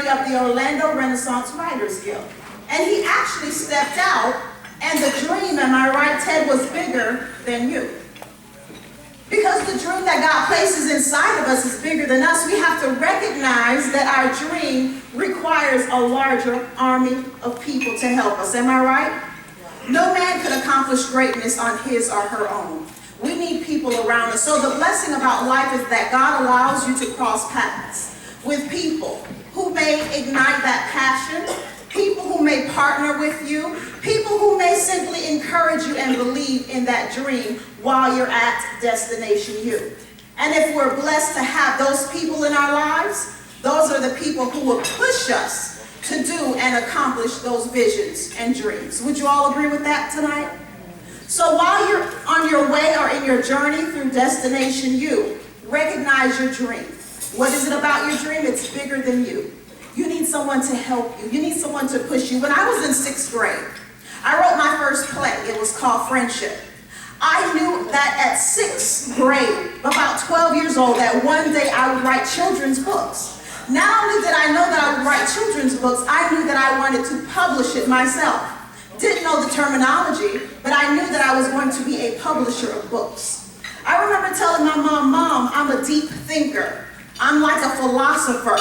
of the Orlando Renaissance Writers Guild. And he actually stepped out, and the dream, am I right, Ted, was bigger than you. Because the dream that God places inside of us is bigger than us, we have to recognize that our dream requires a larger army of people to help us. Am I right? No man could accomplish greatness on his or her own. We need people around us. So the blessing about life is that God allows you to cross paths with people who may ignite that passion, people who may partner with you, people who may simply encourage you and believe in that dream while you're at Destination U. And if we're blessed to have those people in our lives, those are the people who will push us to do and accomplish those visions and dreams. Would you all agree with that tonight? So while you're on your way or in your journey through Destination U, recognize your dream. What is it about your dream? It's bigger than you. You need someone to help you. You need someone to push you. When I was in 6th grade, I wrote my first play. It was called Friendship. I knew that at 6th grade, about 12 years old, that one day I would write children's books. Not only did I know that I would write children's books, I knew that I wanted to publish it myself. Didn't know the terminology, but I knew that I was going to be a publisher of books. I remember telling my mom, "Mom, I'm a deep thinker. I'm like a philosopher."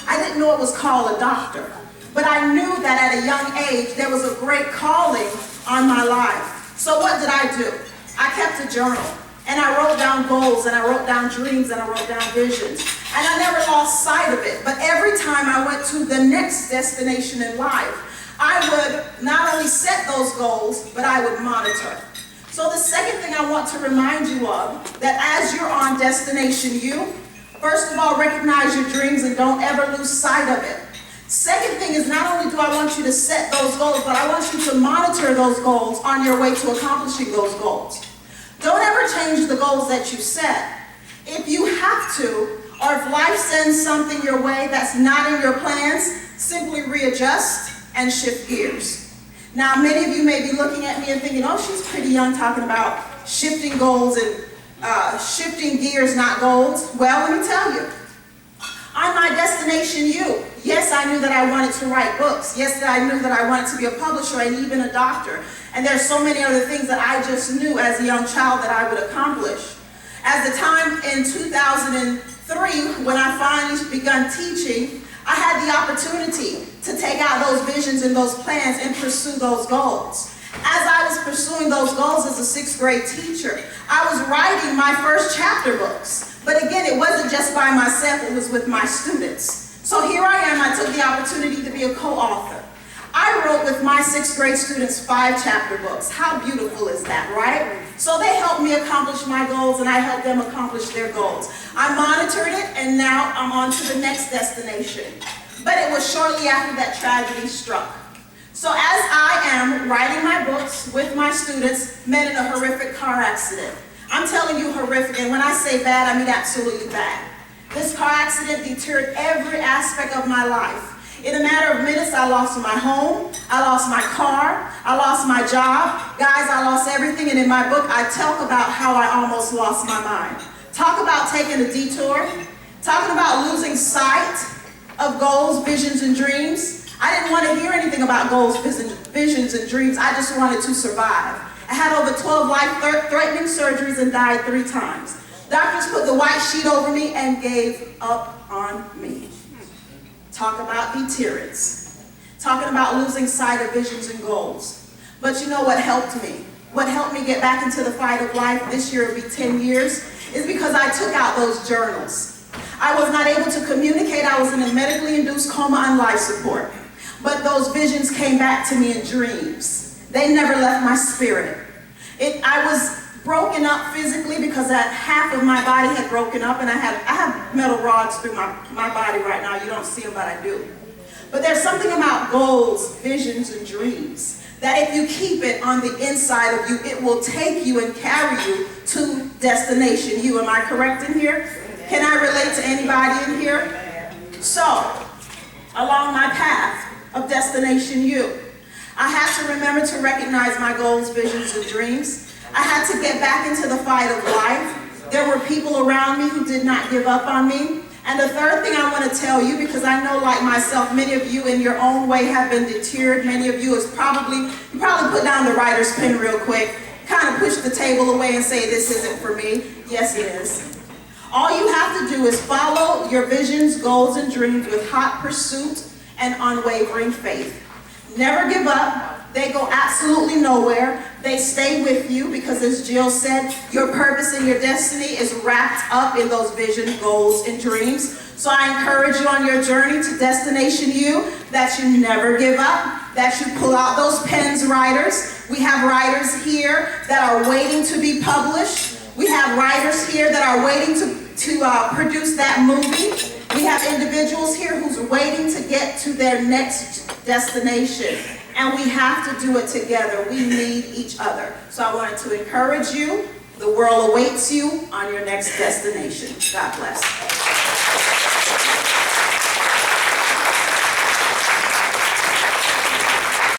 I didn't know it was called a doctor, but I knew that at a young age there was a great calling on my life. So what did I do? I kept a journal, and I wrote down goals, and I wrote down dreams, and I wrote down visions. And I never lost sight of it. But every time I went to the next destination in life, I would not only set those goals, but I would monitor. So the second thing I want to remind you of, that as you're on Destination U, first of all, recognize your dreams and don't ever lose sight of it. Second thing is, not only do I want you to set those goals, but I want you to monitor those goals on your way to accomplishing those goals. Don't ever change the goals that you set. If you have to, or if life sends something your way that's not in your plans, simply readjust and shift gears. Now, many of you may be looking at me and thinking, "Oh, she's pretty young, talking about shifting goals and shifting gears, not goals." Well, let me tell you, on my Destination U, yes, I knew that I wanted to write books. Yes, that I knew that I wanted to be a publisher and even a doctor. And there's so many other things that I just knew as a young child that I would accomplish. At the time in 2003, when I finally begun teaching, I had the opportunity to take out those visions and those plans and pursue those goals. As I was pursuing those goals as a 6th grade teacher, I was writing my first chapter books. But again, it wasn't just by myself, it was with my students. So here I am, I took the opportunity to be a co-author. I wrote with my 6th grade students 5 chapter books. How beautiful is that, right? So they helped me accomplish my goals, and I helped them accomplish their goals. I monitored it, and now I'm on to the next destination. But it was shortly after that tragedy struck. So as I am writing my books with my students, met in a horrific car accident. I'm telling you, horrific, and when I say bad, I mean absolutely bad. This car accident deterred every aspect of my life. In a matter of minutes, I lost my home, I lost my car, I lost my job. Guys, I lost everything, and in my book, I talk about how I almost lost my mind. Talk about taking a detour, talking about losing sight of goals, visions, and dreams. I didn't want to hear anything about goals, visions, and dreams. I just wanted to survive. I had over 12 life-threatening surgeries and died 3 times. Doctors put the white sheet over me and gave up on me. Talk about deterrence. Talking about losing sight of visions and goals. But you know what helped me? What helped me get back into the fight of life, this year will be 10 years, is because I took out those journals. I was not able to communicate. I was in a medically induced coma on life support. But those visions came back to me in dreams. They never left my spirit. I was broken up physically because that half of my body had broken up, and I have metal rods through my body right now. You don't see them, but I do. But there's something about goals, visions, and dreams that if you keep it on the inside of you, it will take you and carry you to Destination U. Am I correct in here? Can I relate to anybody in here? So, along my path of Destination U, I had to remember to recognize my goals, visions, and dreams. I had to get back into the fight of life. There were people around me who did not give up on me, And the third thing I want to tell you, because I know like myself, many of you in your own way have been deterred. Many of you you probably put down the writer's pen real quick, kind of push the table away and say, this isn't for me. Yes, it is. All you have to do is follow your visions, goals, and dreams with hot pursuit and unwavering faith. Never give up. They go absolutely nowhere. They stay with you because, as Jill said, your purpose and your destiny is wrapped up in those visions, goals, and dreams. So I encourage you on your journey to Destination U that you never give up, that you pull out those pens, writers. We have writers here that are waiting to be published. We have writers here that are waiting to produce that movie. We have individuals here who's waiting to get to their next destination. And we have to do it together. We need each other. So I wanted to encourage you. The world awaits you on your next destination. God bless.